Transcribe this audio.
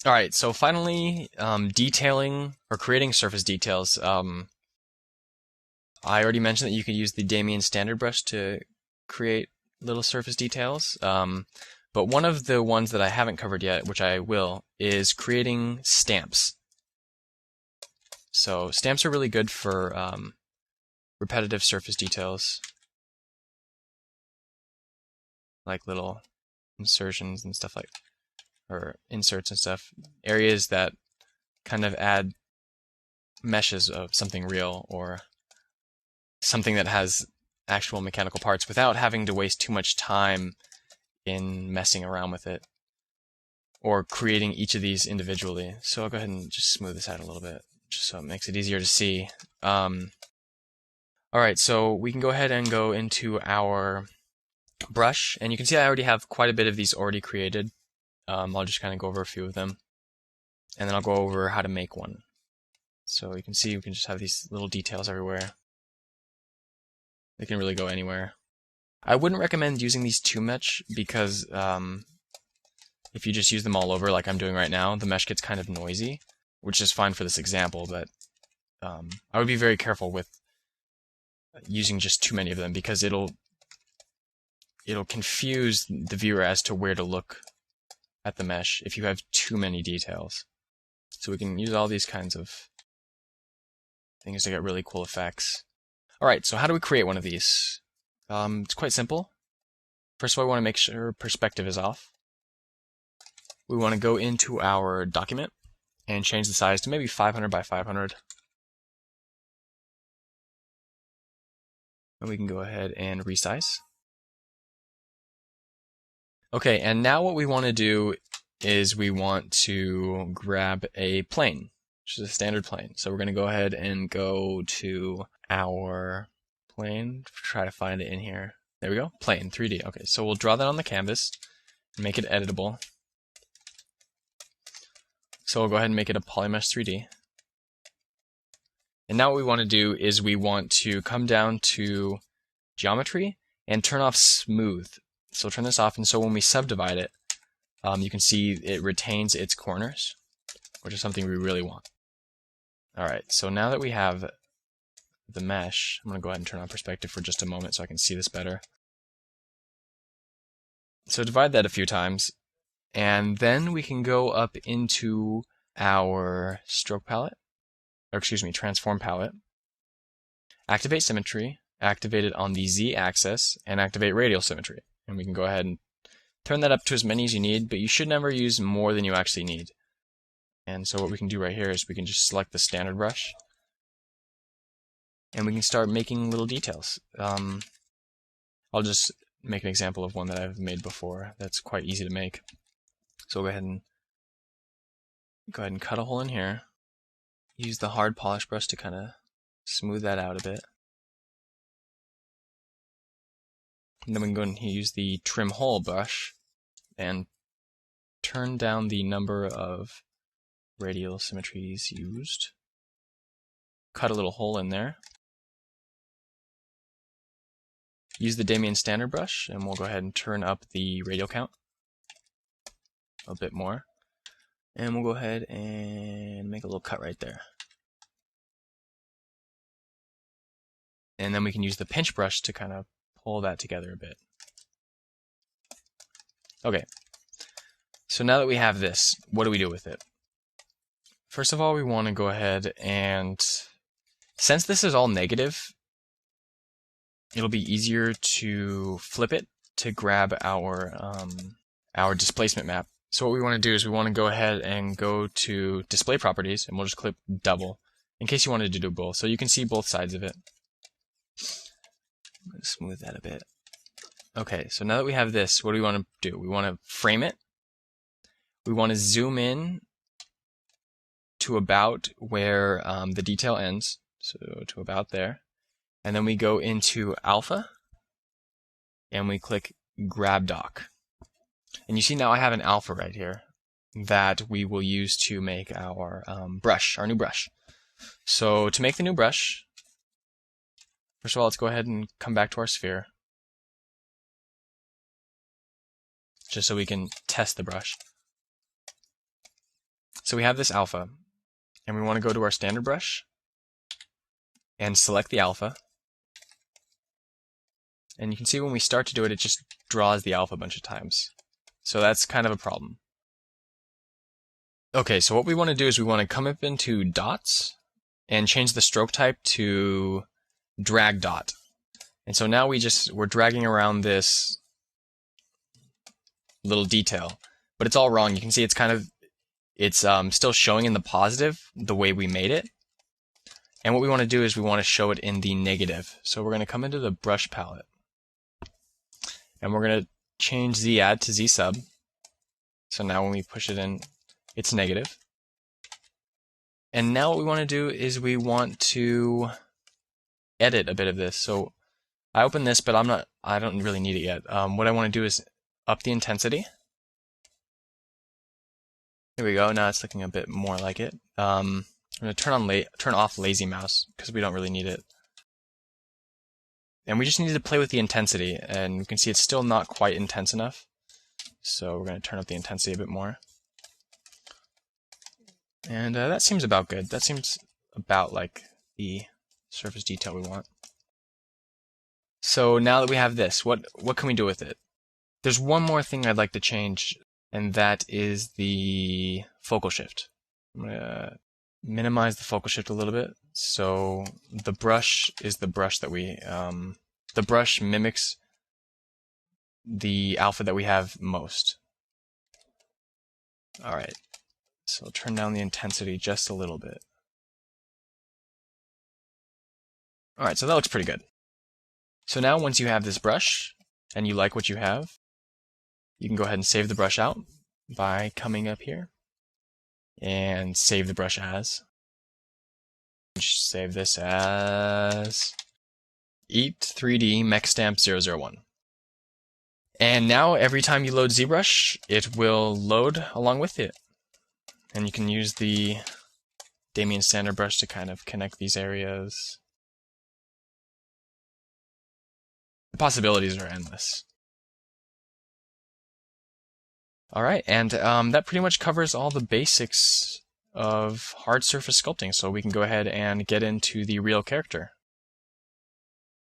All right, so finally, detailing or creating surface details. I already mentioned that you could use the Damien standard brush to create little surface details. But one of the ones that I haven't covered yet, which I will, is creating stamps. So stamps are really good for repetitive surface details, like little insertions and stuff or inserts and stuff. Areas that kind of add meshes of something real or something that has actual mechanical parts without having to waste too much time in messing around with it or creating each of these individually. So I'll go ahead and just smooth this out a little bit just so it makes it easier to see. Alright, so we can go ahead and go into our brush, and you can see I already have quite a bit of these already created. I'll just kind of go over a few of them, and then I'll go over how to make one. So you can see we can just have these little details everywhere. They can really go anywhere. I wouldn't recommend using these too much because if you just use them all over like I'm doing right now, the mesh gets kind of noisy, which is fine for this example, but I would be very careful with using just too many of them because it'll confuse the viewer as to where to look at the mesh if you have too many details. So we can use all these kinds of things to get really cool effects. Alright, so how do we create one of these? It's quite simple. First of all, we want to make sure perspective is off. We want to go into our document and change the size to maybe 500 by 500. And we can go ahead and resize. Okay, and now what we want to do is we want to grab a plane, which is a standard plane. So we're going to go ahead and go to our plane, try to find it in here. There we go, plane, 3D. Okay, so we'll draw that on the canvas, make it editable. So we'll go ahead and make it a polymesh 3D. And now what we want to do is we want to come down to geometry and turn off smooth. So turn this off, and so when we subdivide it, you can see it retains its corners, which is something we really want. Alright, so now that we have the mesh, I'm going to go ahead and turn on perspective for just a moment so I can see this better. So divide that a few times, and then we can go up into our stroke palette, or excuse me, transform palette, activate symmetry, activate it on the z-axis, and activate radial symmetry. And we can go ahead and turn that up to as many as you need, but you should never use more than you actually need. And so what we can do right here is we can just select the standard brush, and we can start making little details. I'll just make an example of one that I've made before that's quite easy to make. So we'll go ahead and cut a hole in here. Use the hard polish brush to kind of smooth that out a bit. And then we can go and use the trim hole brush and turn down the number of radial symmetries used. Cut a little hole in there. Use the Damien standard brush, and we'll go ahead and turn up the radial count a bit more. And we'll go ahead and make a little cut right there. And then we can use the pinch brush to kind of pull that together a bit. Okay, so now that we have this, what do we do with it? First of all, we want to go ahead and, since this is all negative, it'll be easier to flip it to grab our displacement map. So what we want to do is we want to go ahead and go to display properties, and we'll just click double in case you wanted to do both, so you can see both sides of it. I'm going to smooth that a bit. Okay, so now that we have this, what do we want to do? We want to frame it. We want to zoom in to about where the detail ends, so to about there. And then we go into alpha, and we click grab dock. And you see now I have an alpha right here that we will use to make our brush, our new brush. So to make the new brush, first of all, let's go ahead and come back to our sphere, just so we can test the brush. So we have this alpha, and we want to go to our standard brush and select the alpha. And you can see when we start to do it, it just draws the alpha a bunch of times. So that's kind of a problem. Okay, so what we want to do is we want to come up into dots and change the stroke type to drag dot. And so now we're dragging around this little detail, but it's all wrong. You can see it's still showing in the positive the way we made it. And what we want to do is we want to show it in the negative. So we're going to come into the brush palette, and we're going to change Z add to Z sub. So now when we push it in, it's negative. And now what we want to do is we want to edit a bit of this. So I open this, but I don't really need it yet. What I want to do is up the intensity. Here we go. Now it's looking a bit more like it. I'm going to turn off lazy mouse because we don't really need it. And we just need to play with the intensity, and you can see it's still not quite intense enough. So we're going to turn up the intensity a bit more. And that seems about good. That seems about like the surface detail we want. So now that we have this, what can we do with it? There's one more thing I'd like to change, and that is the focal shift. I'm going to minimize the focal shift a little bit. So the brush is the brush that the brush mimics the alpha that we have most. All right. So turn down the intensity just a little bit. All right, so that looks pretty good. So now once you have this brush and you like what you have, you can go ahead and save the brush out by coming up here and save the brush as. Save this as Eat 3D Mech Stamp 001. And now every time you load ZBrush, it will load along with it. And you can use the Damien standard brush to kind of connect these areas. The possibilities are endless. All right, and that pretty much covers all the basics of hard surface sculpting. So we can go ahead and get into the real character.